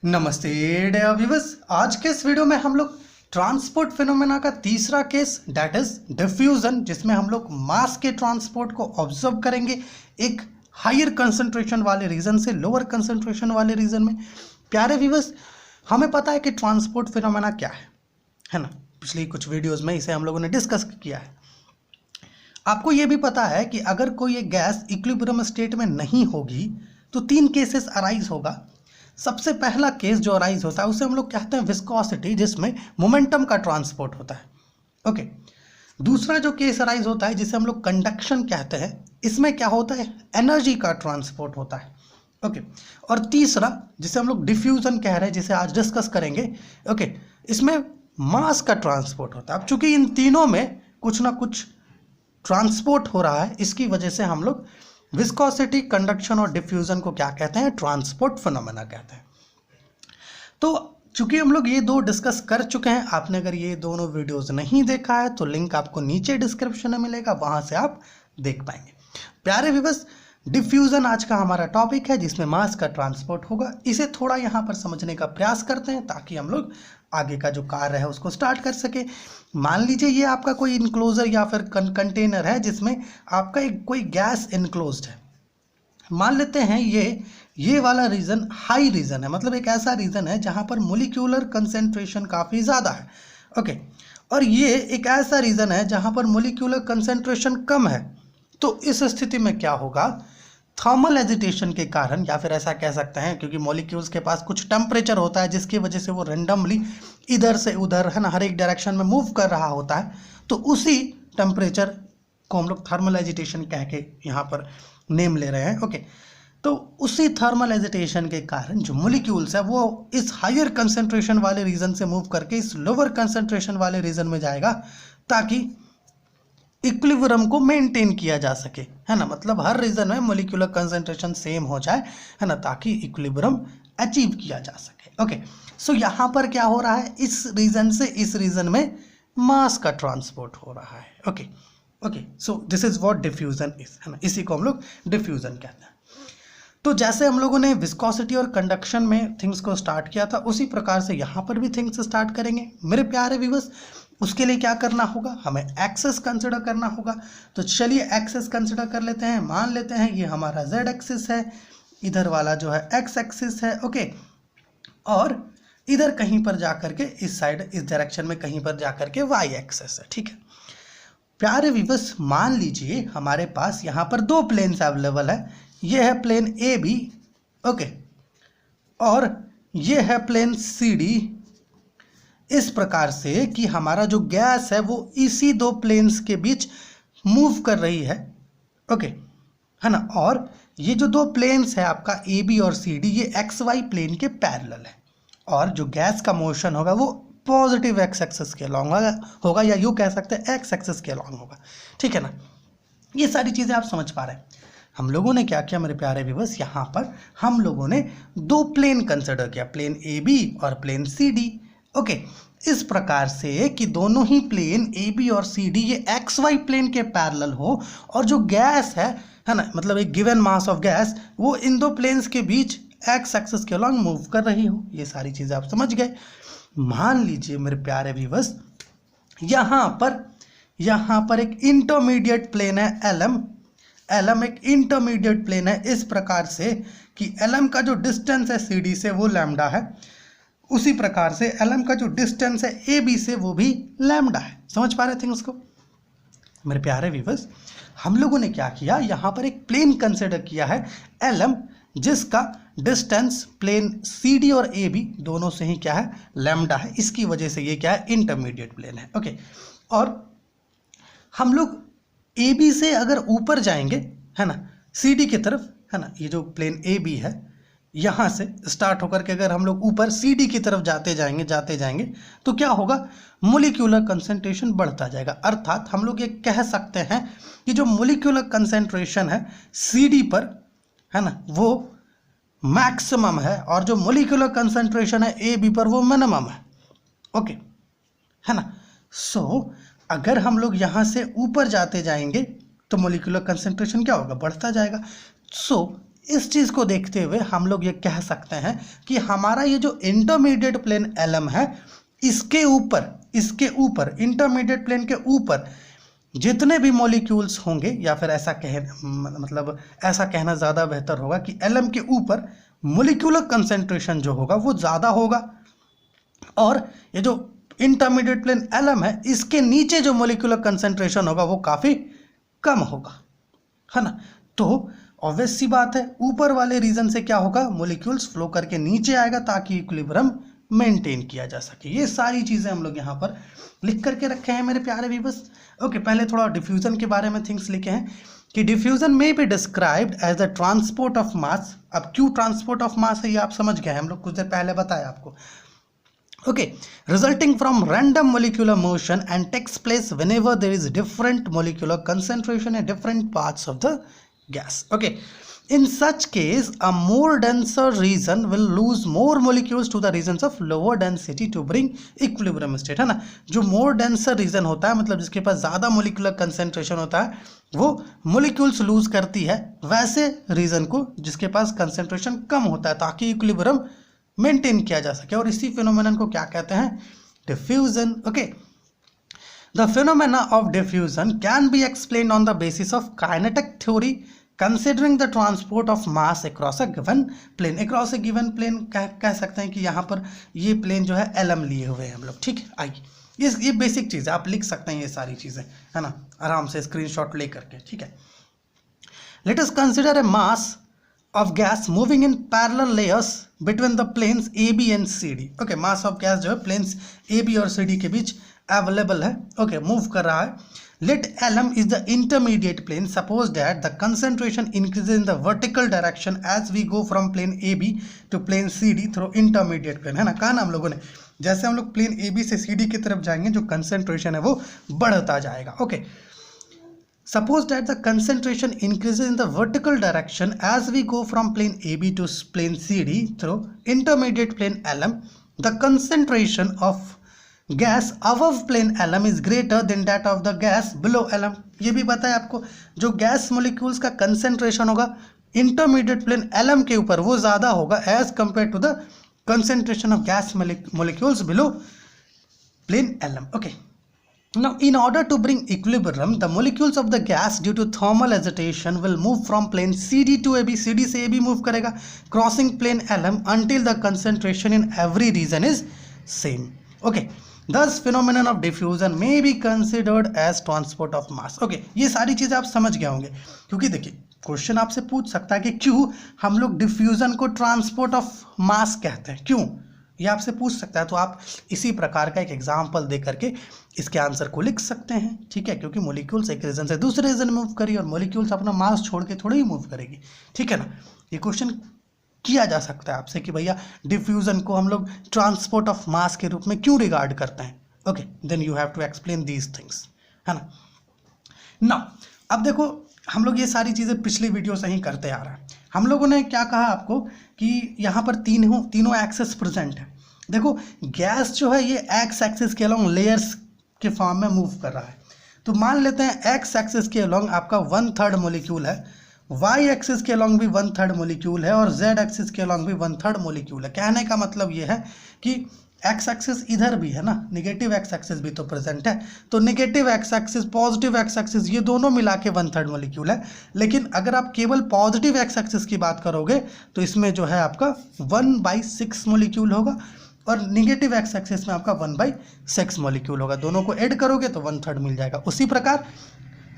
नमस्ते dear viewers. आज के इस वीडियो में हम लोग ट्रांसपोर्ट फिनोमेना का तीसरा केस दैट इज डिफ्यूजन, जिसमें हम लोग मास के ट्रांसपोर्ट को ऑब्जर्व करेंगे एक हायर कंसंट्रेशन वाले रीजन से लोअर कंसंट्रेशन वाले रीजन में। प्यारे व्यूअर्स, हमें पता है कि ट्रांसपोर्ट फिनोमेना क्या है ना। पिछली कुछ वीडियोस में इसे हम लोगों ने डिस्कस किया है। आपको ये भी पता है कि अगर कोई एक गैस इक्विलिब्रियम स्टेट में नहीं होगी तो तीन केसेस अराइज होगा। सबसे पहला केस जो अराइज होता है उसे हम लोग कहते हैं विस्कोसिटी, जिसमें मोमेंटम का ट्रांसपोर्ट होता है। ओके, दूसरा जो केस अराइज होता है जिसे हम लोग कंडक्शन कहते हैं, इसमें क्या होता है, एनर्जी का ट्रांसपोर्ट होता है। ओके, और तीसरा जिसे हम लोग डिफ्यूजन कह रहे हैं, जिसे आज डिस्कस करेंगे, ओके, इसमें मास का ट्रांसपोर्ट होता है। अब चूंकि इन तीनों में कुछ ना कुछ ट्रांसपोर्ट हो रहा है, इसकी वजह से हम लोग विस्कोसिटी, कंडक्शन और डिफ्यूजन को क्या कहते हैं, ट्रांसपोर्ट फिनोमेना कहते हैं। तो चूंकि हम लोग ये दो डिस्कस कर चुके हैं, आपने अगर ये दोनों वीडियोस नहीं देखा है तो लिंक आपको नीचे डिस्क्रिप्शन में मिलेगा, वहां से आप देख पाएंगे। प्यारे व्यूअर्स, डिफ्यूजन आज का हमारा टॉपिक है जिसमें मास का ट्रांसपोर्ट होगा। इसे थोड़ा यहाँ पर समझने का प्रयास करते हैं ताकि हम लोग आगे का जो कार्य है उसको स्टार्ट कर सके। मान लीजिए ये आपका कोई इनक्लोजर या फिर कंटेनर है जिसमें आपका एक कोई गैस इनक्लोज्ड है। मान लेते हैं ये वाला रीजन हाई रीजन है, मतलब एक ऐसा रीजन है जहां पर मोलिक्यूलर कंसेंट्रेशन काफ़ी ज़्यादा है। ओके, और ये एक ऐसा रीजन है जहां पर मोलिक्यूलर कंसेंट्रेशन कम है। तो इस स्थिति में क्या होगा, थर्मल एजिटेशन के कारण, या फिर ऐसा कह सकते हैं क्योंकि मॉलिक्यूल्स के पास कुछ टेम्परेचर होता है जिसकी वजह से वो रेंडमली इधर से उधर, है ना, हर एक डायरेक्शन में मूव कर रहा होता है। तो उसी टेम्परेचर को हम लोग थर्मल एजिटेशन कह के यहाँ पर नेम ले रहे हैं। ओके, तो उसी थर्मल एजिटेशन के कारण जो मॉलिक्यूल्स है वो इस हायर कंसंट्रेशन वाले रीजन से मूव करके इस लोअर कंसंट्रेशन वाले रीजन में जाएगा ताकि इक्विलिब्रियम को मेंटेन किया जा सके, है ना। मतलब हर रीजन में मॉलिक्यूलर कंसंट्रेशन सेम हो जाए, है ना, ताकि इक्विलिब्रियम अचीव किया जा सके। ओके, सो यहाँ पर क्या हो रहा है, इस रीजन से इस रीजन में मास का ट्रांसपोर्ट हो रहा है। Okay okay, so this is what diffusion is, है ना, इसी को हम लोग डिफ्यूजन कहते हैं। तो जैसे हम लोगों ने विस्कोसिटी और कंडक्शन में थिंग्स को स्टार्ट किया था, उसी प्रकार से यहाँ पर भी थिंग्स स्टार्ट करेंगे मेरे प्यारे व्यूअर्स। उसके लिए क्या करना होगा, हमें एक्सेस कंसिडर करना होगा। तो चलिए एक्सेस कंसिडर कर लेते हैं। मान लेते हैं ये हमारा जेड एक्सिस है, इधर वाला जो है एक्स एक्सिस है। ओके, और इधर कहीं पर जाकर के इस साइड, इस डायरेक्शन में कहीं पर जाकर के वाई एक्सिस है। ठीक है प्यारे व्यूअर्स, मान लीजिए हमारे पास यहाँ पर दो प्लेन्स अवेलेबल है। ये है प्लेन ए बी, ओके, और ये है प्लेन सी डी। इस प्रकार से कि हमारा जो गैस है वो इसी दो प्लेन्स के बीच मूव कर रही है। ओके, है ना। और ये जो दो प्लेन्स है आपका ए बी और सी डी, ये एक्स वाई प्लेन के पैरेलल है। और जो गैस का मोशन होगा वो पॉजिटिव एक्स एक्सिस के अलॉन्ग होगा, या यूँ कह सकते हैं एक्स एक्सिस के अलॉन्ग होगा। ठीक है ना, ये सारी चीज़ें आप समझ पा रहे हैं। हम लोगों ने क्या किया मेरे प्यारे व्यूअर्स, यहाँ पर हम लोगों ने दो प्लेन कंसिडर किया, प्लेन ए बी और प्लेन सी डी। ओके, इस प्रकार से कि दोनों ही प्लेन ए बी और सी डी ये एक्स वाई प्लेन के पैरेलल हो, और जो गैस है ना, मतलब एक गिवन मास ऑफ गैस वो इन दो प्लेन्स के बीच एक्स एक्सिस के अलॉन्ग मूव कर रही हो। ये सारी चीज़ें आप समझ गए। मान लीजिए मेरे प्यारे व्यूअर्स, यहाँ पर एक इंटरमीडिएट प्लेन है एलएम एक इंटरमीडिएट प्लेन है, इस प्रकार से कि एलएम का जो डिस्टेंस है सी डी से वो लैम्डा है, उसी प्रकार से एलएम का जो डिस्टेंस है ए बी से वो भी लैम्डा है। समझ पा रहे थे उसको मेरे प्यारे व्यूअर्स। हम लोगों ने क्या किया, यहाँ पर एक प्लेन कंसिडर किया है एलएम, जिसका डिस्टेंस प्लेन सी डी और ए बी दोनों से ही क्या है, लैम्डा है। इसकी वजह से ये क्या है, इंटरमीडिएट प्लेन है। ओके, और हम लोग ए बी से अगर ऊपर जाएंगे, है ना, सी डी की तरफ, है ना, ये जो प्लेन ए बी है यहाँ से स्टार्ट होकर के अगर हम लोग ऊपर सी डी की तरफ जाते जाएंगे तो क्या होगा, मोलिक्यूलर कंसेंट्रेशन बढ़ता जाएगा। अर्थात हम लोग ये कह सकते हैं कि जो मोलिक्यूलर कंसेंट्रेशन है सी डी पर, है ना, वो मैक्सिमम है, और जो मोलिक्यूलर कंसेंट्रेशन है ए बी पर वो मिनिमम है। ओके, है ना। सो अगर हम लोग यहाँ से ऊपर जाते जाएंगे तो मोलिक्यूलर कंसेंट्रेशन क्या होगा, बढ़ता जाएगा। सो इस चीज़ को देखते हुए हम लोग ये कह सकते हैं कि हमारा ये जो इंटरमीडिएट प्लेन एलम है, इसके ऊपर इंटरमीडिएट प्लेन के ऊपर जितने भी मॉलिक्यूल्स होंगे, या फिर ऐसा कहना ज़्यादा बेहतर होगा कि एलम के ऊपर मॉलिक्यूलर कंसेंट्रेशन जो होगा वो ज़्यादा होगा, और ये जो इंटरमीडिएट प्लेन एलम है इसके नीचे जो मॉलिक्यूलर कंसेंट्रेशन होगा वो काफ़ी कम होगा, है ना। तो ऑब्वियस सी बात है, ऊपर वाले रीजन से क्या होगा, मॉलिक्यूल्स फ्लो करके नीचे आएगा ताकि इक्विलिब्रियम मेंटेन किया जा सके। ये सारी चीज़ें हम लोग यहाँ पर लिख करके रखे हैं मेरे प्यारे व्यूअर्स। ओके, पहले थोड़ा डिफ्यूजन के बारे में थिंग्स लिखे हैं कि डिफ्यूजन में be described as the transport of mass. अब क्यों ट्रांसपोर्ट ऑफ मास है ये आप समझ गए, हम लोग कुछ देर पहले बताया आपको। Okay, resulting from random molecular motion and takes place whenever there is different molecular concentration in different parts of the gas. Okay, in such case a more denser region will lose more molecules to the regions of lower density to bring equilibrium state, है ना। जो more denser region होता है, मतलब जिसके पास ज़्यादा molecular concentration होता है, वो molecules lose करती है वैसे region को जिसके पास concentration कम होता है, ताकि equilibrium मेंटेन किया जा सके। और इसी फिनोमेनन को क्या कहते हैं, diffusion. Okay, the phenomena of diffusion can be explain on the basis of kinetic theory considering the transport of mass across a given plane. Across a given plane कह सकते हैं कि यहाँ पर ये प्लेन जो है एलम लिए हुए हैं हम लोग, ठीक है। आइए, ये बेसिक चीज़ है, आप लिख सकते हैं ये सारी चीज़ें, है ना, आराम से स्क्रीनशॉट ले करके, ठीक है। Let us consider a mass of gas moving in parallel layers between the planes AB and CD. Okay, mass of gas जो है planes AB और CD के बीच available है, okay, move कर रहा है। Let LM is the intermediate plane. Suppose that the concentration increases in the vertical direction as we go from plane AB to plane CD through intermediate plane, है ना। कहा ना हम लोगों ने, जैसे हम लोग प्लेन AB से CD की तरफ जाएंगे जो कंसेंट्रेशन है वो बढ़ता जाएगा। Okay, suppose that the concentration increases in the vertical direction as we go from plane AB to plane CD through intermediate plane LM. The concentration of gas above plane LM is greater than that of the gas below LM. ये भी पता है आपको, जो gas molecules का concentration होगा intermediate plane LM के ऊपर वो ज़्यादा होगा as compare to the concentration of gas molecules below plane LM. Okay. Now, in order to bring equilibrium, the molecules of the gas due to thermal agitation will move from plane CD to AB. CD से AB move करेगा, crossing plane LM until the concentration in every region is same. Okay. Thus, phenomenon of diffusion may be considered as transport of mass. Okay, ये सारी चीज़ें आप समझ गए होंगे, क्योंकि देखिए क्वेश्चन आपसे पूछ सकता है कि क्यों हम लोग डिफ्यूजन को ट्रांसपोर्ट ऑफ मास कहते हैं, क्यों, ये आपसे पूछ सकता है। तो आप इसी प्रकार का एक एग्जाम्पल दे करके इसके आंसर को लिख सकते हैं, ठीक है। क्योंकि मॉलिक्यूल्स एक रीजन से दूसरे रीजन में मूव करी और मॉलिक्यूल्स अपना मास छोड़ के थोड़ी ही मूव करेगी, ठीक है ना। ये क्वेश्चन किया जा सकता है आपसे कि भैया डिफ्यूजन को हम लोग ट्रांसपोर्ट ऑफ मास के रूप में क्यों रिगार्ड करते हैं। Okay, then you have to explain these things, है ना। नाउ अब देखो, हम लोग ये सारी चीज़ें पिछली वीडियो से ही करते आ रहे हैं। हम लोगों ने क्या कहा आपको कि यहाँ पर तीनों एक्सेस प्रेजेंट है। देखो, गैस जो है ये एक्स एक्सिस के अलोंग लेयर्स के फॉर्म में मूव कर रहा है। तो मान लेते हैं एक्स एक्सिस के अलोंग आपका 1/3 मॉलिक्यूल है, वाई एक्सिस के अलोंग भी 1/3 मॉलिक्यूल है, और जेड एक्सिस के अलोंग भी 1/3 मॉलिक्यूल है। कहने का मतलब ये है कि एक्स एक्सिस इधर भी है ना, निगेटिव एक्स एक्सिस भी तो प्रेजेंट है। तो negative x axis, positive x axis, ये दोनों मिला के 1/3 मॉलिक्यूल है। लेकिन अगर आप केवल पॉजिटिव एक्स एक्सिस की बात करोगे तो इसमें जो है आपका 1/6 मॉलिक्यूल होगा, और निगेटिव एक्स एक्सिस में आपका 1/6 मॉलिक्यूल होगा। दोनों को ऐड करोगे तो 1/3 मिल जाएगा। उसी प्रकार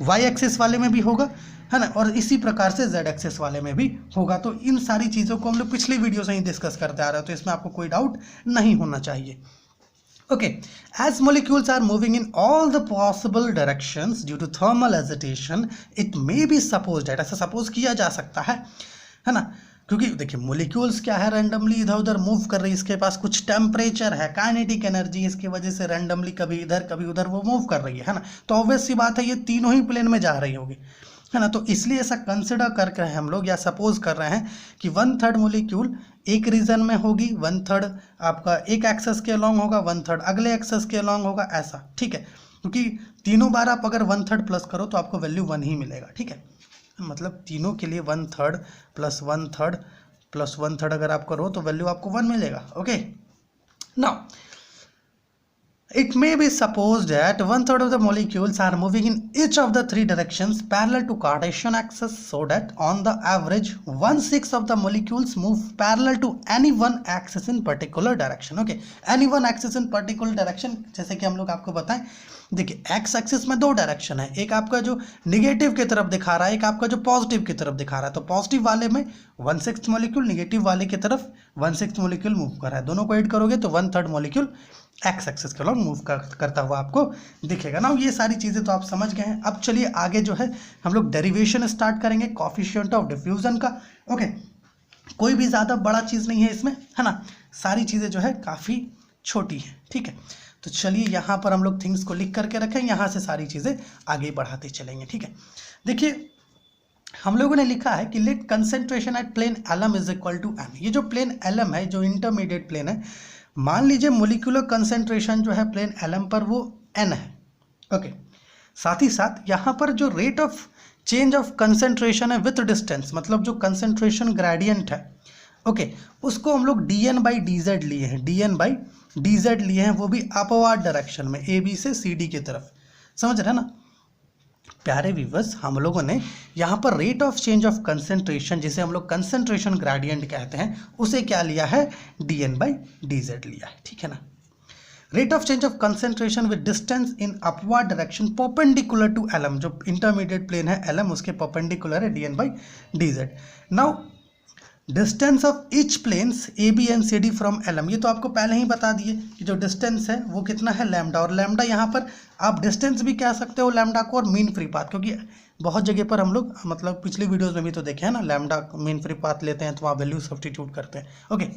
वाई एक्सिस वाले में भी होगा, है ना, और इसी प्रकार से जेड एक्सिस वाले में भी होगा। तो इन सारी चीज़ों को हम लोग पिछली वीडियो से ही डिस्कस करते आ रहे हैं, तो इसमें आपको कोई डाउट नहीं होना चाहिए। Okay, as molecules are moving in all the possible directions due to thermal agitation, it may be supposed, ऐसा सपोज किया जा सकता है ना, क्योंकि देखिए मोलिक्यूल्स क्या है, रैंडमली इधर उधर मूव कर रही है, इसके पास कुछ टेम्परेचर है, काइनेटिक एनर्जी, इसकी वजह से रैंडमली कभी इधर कभी उधर वो मूव कर रही है ना। तो ऑब्वियस सी बात है ये तीनों ही प्लेन में जा रही होगी, है ना। तो इसलिए ऐसा कंसिडर करके हम लोग या सपोज कर रहे हैं कि 1/3 मॉलिक्यूल एक रीजन में होगी, 1/3 आपका एक एक्सेस के अलॉन्ग होगा, 1/3 अगले एक्सेस के अलॉन्ग होगा, ऐसा, ठीक है। क्योंकि तीनों बार आप अगर 1/3 प्लस करो तो आपको वैल्यू 1 ही मिलेगा, ठीक है। मतलब तीनों के लिए 1/3 प्लस 1/3 प्लस 1/3 अगर आप करो तो वैल्यू आपको 1 मिलेगा। Okay, now it may be supposed that 1/3 of the molecules are moving in each of the three directions parallel to Cartesian axis, so that on the average 1/6 of the molecules move parallel to any one axis in particular direction. Okay, any one axis in particular direction, जैसे कि हम लोग आपको बताएं, देखिए x axis में दो direction है, एक आपका जो निगेटिव की तरफ दिखा रहा है, एक आपका जो पॉजिटिव की तरफ दिखा रहा है। तो पॉजिटिव वाले में 1/6 मॉलिक्यूल, निगेटिव वाले की तरफ 1/6 मॉलिक्यूल मूव कर रहा है। दोनों को ऐड करोगे तो 1/3 मॉलिक्यूल एक्स एक्सिस के अलॉन्ग मूव करता हुआ आपको दिखेगा ना। ये सारी चीज़ें तो आप समझ गए हैं। अब चलिए आगे जो है हम लोग डेरिवेशन स्टार्ट करेंगे कोएफिशिएंट ऑफ डिफ्यूजन का। ओके, कोई भी ज़्यादा बड़ा चीज़ नहीं है इसमें, है ना, सारी चीज़ें जो है काफ़ी छोटी है। ठीक है, तो चलिए यहाँ पर हम लोग थिंग्स को लिख करके रखें, यहाँ से सारी चीज़ें आगे बढ़ाते चलेंगे। ठीक है, देखिए हम लोगों ने लिखा है कि let concentration at plane LM is equal to M. ये जो प्लेन एलम है, जो इंटरमीडिएट प्लेन है, मान लीजिए मोलिकुलर कंसेंट्रेशन जो है प्लेन एलम पर वो एन है। ओके, साथ ही साथ यहाँ पर जो rate of change of concentration है विथ डिस्टेंस, मतलब जो कंसेंट्रेशन ग्रेडियंट है, ओके, उसको हम लोग D N by D Z लिए हैं, D N by D Z लिए हैं, वो भी अपवर्ड डायरेक्शन में, ए बी से सी डी की तरफ। समझ रहे हैं ना प्यारे व्यूअर्स, हम लोगों ने यहाँ पर rate of change of concentration, जिसे हम लोग कंसेंट्रेशन ग्रेडियंट कहते हैं, उसे क्या लिया है, D N by D Z लिया है। ठीक है ना, rate of change of concentration with distance in upward direction perpendicular to LM, जो इंटरमीडिएट प्लेन है एलम, उसके परपेंडिकुलर है D N by D Z. Now distance of each planes A B and C D from LM, ये तो आपको पहले ही बता दिए कि जो डिस्टेंस है वो कितना है, लैम्डा। और लैम्डा यहाँ पर आप डिस्टेंस भी कह सकते हो लैम्डा को, और मीन फ्री पाथ, क्योंकि बहुत जगह पर हम लोग मतलब पिछली वीडियोस में भी तो देखे हैं ना, लैम्डा मीन फ्री पाथ लेते हैं तो वहाँ वैल्यू सब्स्टिट्यूट करते हैं। Okay,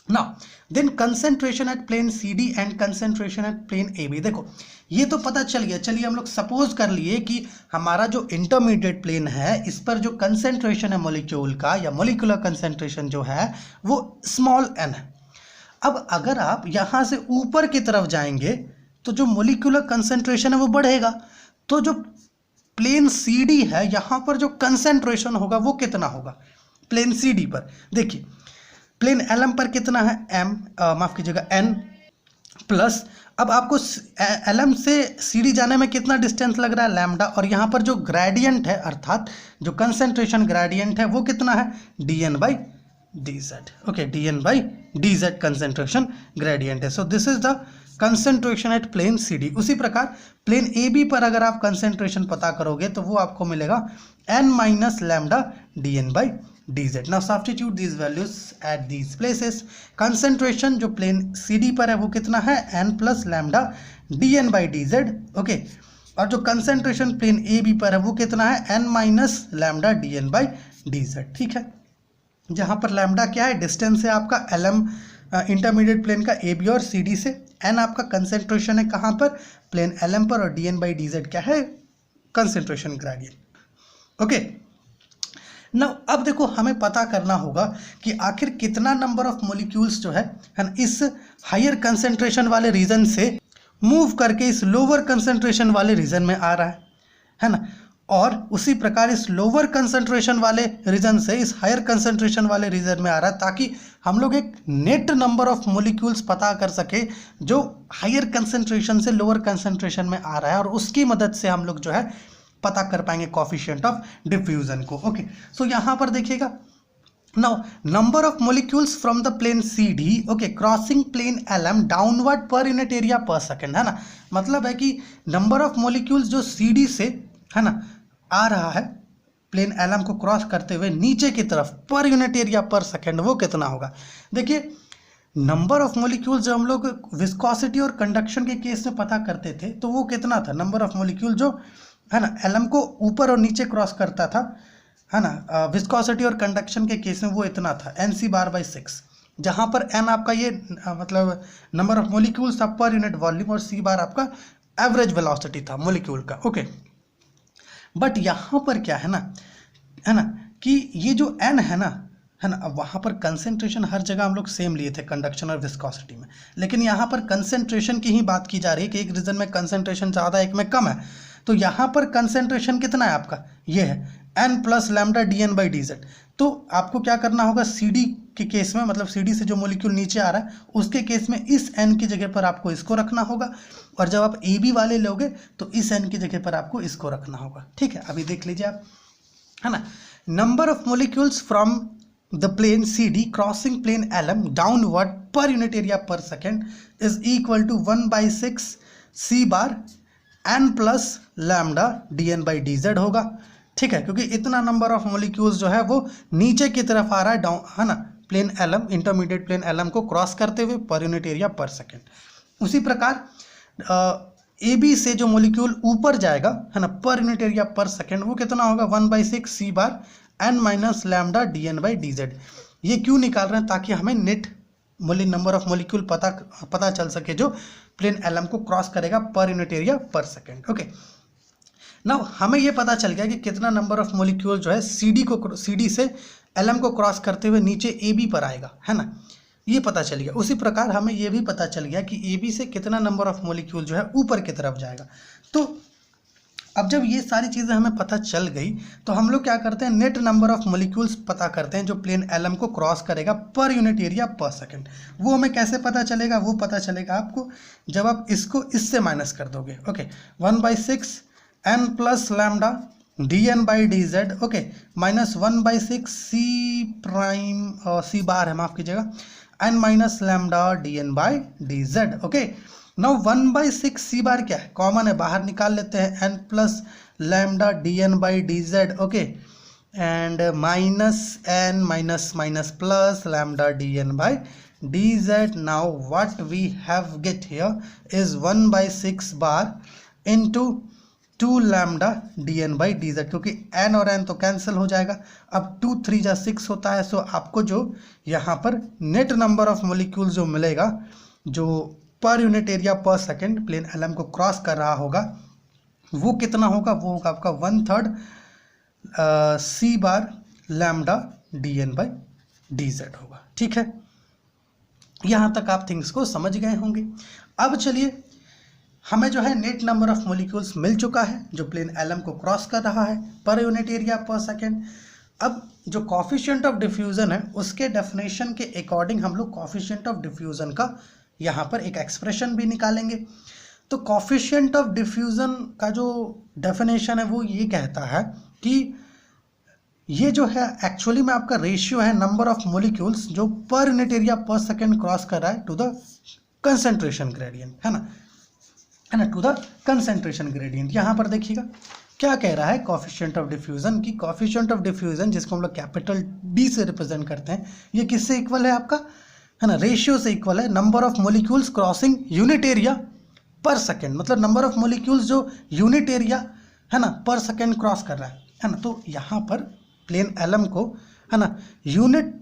now then concentration at plane C D and concentration at plane A B. देखो ये तो पता चल गया। चलिए हम लोग सपोज कर लिए कि हमारा जो इंटरमीडिएट प्लेन है, इस पर जो कंसेंट्रेशन है मॉलिक्यूल का, या मॉलिक्यूलर कंसेंट्रेशन जो है वो स्मॉल एन है। अब अगर आप यहाँ से ऊपर की तरफ जाएंगे तो जो मॉलिक्यूलर कंसेंट्रेशन है वो बढ़ेगा। तो जो प्लेन सी डी है, यहाँ पर जो कंसेंट्रेशन होगा वो कितना होगा प्लेन सी डी पर। देखिए प्लेन एलम पर कितना है, एम, माफ कीजिएगा एन, प्लस अब आपको एलम से सीडी जाने में कितना डिस्टेंस लग रहा है, लैम्डा, और यहाँ पर जो ग्रेडियंट है अर्थात जो कंसेंट्रेशन ग्रेडियंट है वो कितना है, D N by D Z. Okay, D N by D Z concentration gradient है। So this is the concentration at plane C D. उसी प्रकार प्लेन ए बी पर अगर आप कंसेंट्रेशन पता करोगे तो वो आपको मिलेगा N minus lambda D N by dz. Now substitute these values at these places. Concentration जो प्लेन CD पर है वो कितना है, n plus lambda dn by dz. Okay, और जो कंसेंट्रेशन प्लेन AB पर है वो कितना है, n minus lambda dn by dz. ठीक है, जहाँ पर लैम्डा क्या है, डिस्टेंस है आपका LM इंटरमीडिएट प्लेन का AB और CD से, n आपका कंसेंट्रेशन है कहाँ पर, प्लेन LM पर, और dn बाई dz क्या है, कंसेंट्रेशन ग्रेडियंट। ओके, ना अब देखो हमें पता करना होगा कि आखिर कितना नंबर ऑफ मॉलिक्यूल्स जो है ना, इस हायर कंसेंट्रेशन वाले रीजन से मूव करके इस लोअर कंसेंट्रेशन वाले रीजन में आ रहा है ना, और उसी प्रकार इस लोअर कंसेंट्रेशन वाले रीजन से इस हायर कंसेंट्रेशन वाले रीजन में आ रहा है, ताकि हम लोग एक नेट नंबर ऑफ मॉलिक्यूल्स पता कर सके जो हायर कंसेंट्रेशन से लोअर कंसेंट्रेशन में आ रहा है, और उसकी मदद से हम लोग जो है पता कर पाएंगे कोएफिशिएंट ऑफ डिफ्यूजन को। ओके, सो यहाँ पर देखिएगा, now number of molecules from the plane C D, okay, crossing plane LM downward per unit area per second, है ना, मतलब है कि नंबर ऑफ मॉलिक्यूल्स जो सी डी से, है ना, आ रहा है प्लेन एलम को क्रॉस करते हुए नीचे की तरफ पर यूनिट एरिया पर सेकेंड, वो कितना होगा। देखिए नंबर ऑफ मॉलिक्यूल्स जो हम लोग विस्कोसिटी और कंडक्शन के केस में पता करते थे तो वो कितना था, नंबर ऑफ मॉलिक्यूल जो है ना एलम को ऊपर और नीचे क्रॉस करता था, है ना, विस्कोसिटी और कंडक्शन के केस में वो इतना था, एन सी बार बाई 6, जहाँ पर एन आपका ये मतलब नंबर ऑफ मॉलिक्यूल्स था पर यूनिट वॉल्यूम, और सी बार आपका एवरेज वेलोसिटी था मॉलिक्यूल का। ओके, बट यहाँ पर क्या है ना कि ये जो एन है ना, अब वहाँ पर कंसेंट्रेशन हर जगह हम लोग सेम लिए थे कंडक्शन और विस्कोसिटी में, लेकिन यहाँ पर कंसेंट्रेशन की ही बात की जा रही है कि एक रीजन में कंसेंट्रेशन ज़्यादा एक में कम है। तो यहाँ पर कंसेंट्रेशन कितना है आपका, ये है N plus lambda D N by D Z. तो आपको क्या करना होगा, सी डी के केस में, मतलब सी डी से जो मॉलिक्यूल नीचे आ रहा है उसके केस में इस एन की जगह पर आपको इसको रखना होगा, और जब आप ए बी वाले लोगे तो इस एन की जगह पर आपको इसको रखना होगा। ठीक है, अभी देख लीजिए आप, है ना। Number of molecules from the plane C D crossing plane L M downward per unit area per second is equal to 1/6 C bar N plus lambda D N by D Z होगा। ठीक है, क्योंकि इतना number of molecules जो है वो नीचे की तरफ आ रहा है डाउन, है ना, plane L M, intermediate plane L M को क्रॉस करते हुए पर यूनिट एरिया पर सेकेंड। उसी प्रकार ए बी से जो मॉलिक्यूल ऊपर जाएगा, है ना, पर यूनिट एरिया पर सेकेंड, वो कितना होगा 1/6 C bar N minus lambda D N by D Z. ये क्यों निकाल रहे हैं, ताकि हमें नेट नंबर ऑफ मॉलिक्यूल पता चल सके जो प्लेन एल एम को क्रॉस करेगा पर unit area per second. Okay, now हमें ये पता चल गया कि कितना नंबर ऑफ मॉलिक्यूल जो है सी डी से एल एम को क्रॉस करते हुए नीचे ए बी पर आएगा, है ना, ये पता चल गया। उसी प्रकार हमें ये भी पता चल गया कि ए बी से कितना नंबर ऑफ मॉलिक्यूल जो है ऊपर की तरफ जाएगा। तो अब जब ये सारी चीज़ें हमें पता चल गई तो हम लोग क्या करते हैं, नेट नंबर ऑफ मॉलिक्यूल्स पता करते हैं जो प्लेन एल एम को क्रॉस करेगा पर यूनिट एरिया पर सेकेंड। वो हमें कैसे पता चलेगा, वो पता चलेगा आपको जब आप इसको इससे माइनस कर दोगे। Okay, 1/6 N plus lambda D N by D Z, okay, minus 1/6 C prime C bar है, माफ कीजिएगा, N minus lambda D N by D Z. Okay, now 1/6 C bar क्या है, कॉमन है, बाहर निकाल लेते हैं, N plus lambda D N by D Z. Okay, and minus N minus minus plus lambda D N by D Z. Now what we have get here is 1/6 bar into 2 lambda D N by D Z, क्योंकि N और N तो cancel हो जाएगा। अब 2 3 जा 6 होता है। सो आपको जो यहाँ पर नेट नंबर ऑफ मॉलिक्यूल जो मिलेगा जो पर unit area per second plane L M को क्रॉस कर रहा होगा, वो कितना होगा, वो होगा आपका 1/3 C bar lambda D N by D Z होगा। ठीक है, यहाँ तक आप थिंग्स को समझ गए होंगे। अब चलिए, हमें जो है नेट नंबर ऑफ मॉलिक्यूल्स मिल चुका है जो प्लेन एल एम को क्रॉस कर रहा है पर यूनिट एरिया पर सेकेंड। अब जो कॉफिशिएंट ऑफ डिफ्यूज़न है उसके डेफिनेशन के अकॉर्डिंग हम लोग कॉफिशिएंट ऑफ डिफ्यूज़न का यहाँ पर एक एक्सप्रेशन भी निकालेंगे। तो कॉफिशिएंट ऑफ डिफ्यूज़न का जो डेफिनेशन है वो ये कहता है कि ये जो है एक्चुअली में आपका रेशियो है नंबर ऑफ मॉलिक्यूल्स जो पर unit area per second cross कर रहा है टू द कंसेंट्रेशन ग्रेडियंट, है ना, टू द कंसेंट्रेशन ग्रेडियंट। यहाँ पर देखिएगा क्या कह रहा है कॉफिशिएंट ऑफ डिफ्यूज़न की, कॉफिशिएंट ऑफ डिफ्यूज़न जिसको हम लोग कैपिटल डी से रिप्रेजेंट करते हैं, ये किससे इक्वल है आपका, है ना, रेशियो से इक्वल है number of molecules crossing unit area per second, मतलब नंबर ऑफ मॉलिक्यूल्स जो यूनिट एरिया, है ना, पर सेकेंड क्रॉस कर रहा है ना। तो यहाँ पर प्लेन एल एम को, है ना, यूनिट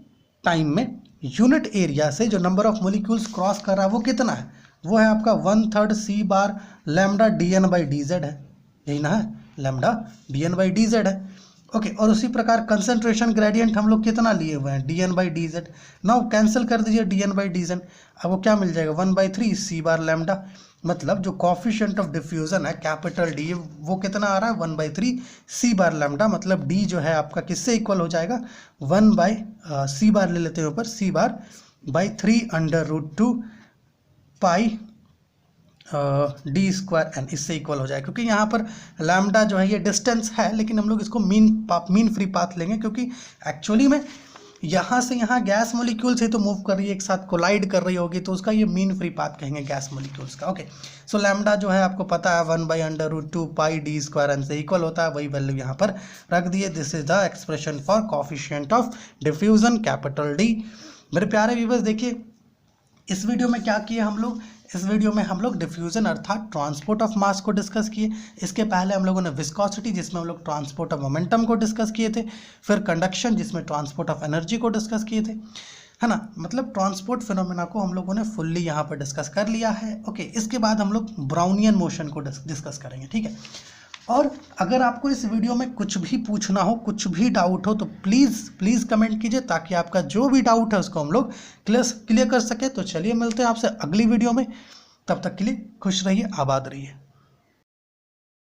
टाइम में यूनिट एरिया से जो नंबर ऑफ मॉलिक्यूल्स क्रॉस कर रहा है वो कितना है, वो है आपका 1/3 C bar lambda D N by D Z है, यही ना है, lambda D N by D Z है। ओके, और उसी प्रकार कंसंट्रेशन ग्रेडियंट हम लोग कितना लिए हुए हैं, D N by D Z. Now cancel कर दीजिए D N by D Z, अब वो क्या मिल जाएगा 1/3 सी बार लैम्डा, मतलब जो कॉफिशिएंट ऑफ डिफ्यूज़न है कैपिटल डी वो कितना आ रहा है 1/3 सी बार लैम्डा, मतलब डी जो है आपका किससे इक्वल हो जाएगा 1/सी बार ले लेते हैं ऊपर, C bar by 3/√2 pi D square N, इससे इक्वल हो जाए, क्योंकि यहाँ पर लैम्डा जो है ये डिस्टेंस है, लेकिन हम लोग इसको मीन फ्री पाथ लेंगे, क्योंकि एक्चुअली में यहाँ से यहाँ गैस मॉलिक्यूल्स ही तो मूव कर रही है, एक साथ कोलाइड कर रही होगी, तो उसका ये मीन फ्री पाथ कहेंगे गैस मॉलिक्यूल्स का। ओके, सो लैम्डा जो है आपको पता है 1/√2 पाई डी स्क्वायर एन से इक्वल होता है, वही वैल्यू यहाँ पर रख दिए। This is the expression for coefficient of diffusion capital D. मेरे प्यारे व्यूअर्स, देखिए इस वीडियो में क्या किया हम लोग, इस वीडियो में हम लोग डिफ्यूजन अर्थात ट्रांसपोर्ट ऑफ मास को डिस्कस किए। इसके पहले हम लोगों ने विस्कोसिटी जिसमें हम लोग ट्रांसपोर्ट ऑफ मोमेंटम को डिस्कस किए थे, फिर कंडक्शन जिसमें ट्रांसपोर्ट ऑफ एनर्जी को डिस्कस किए थे, है ना, मतलब ट्रांसपोर्ट फिनोमेना को हम लोगों ने फुल्ली यहाँ पर डिस्कस कर लिया है। ओके, इसके बाद हम लोग ब्राउनियन मोशन को डिस्कस करेंगे, ठीक है। और अगर आपको इस वीडियो में कुछ भी पूछना हो, कुछ भी डाउट हो, तो प्लीज़ कमेंट कीजिए, ताकि आपका जो भी डाउट है उसको हम लोग क्लियर कर सके। तो चलिए मिलते हैं आपसे अगली वीडियो में, तब तक के लिए खुश रहिए, आबाद रहिए।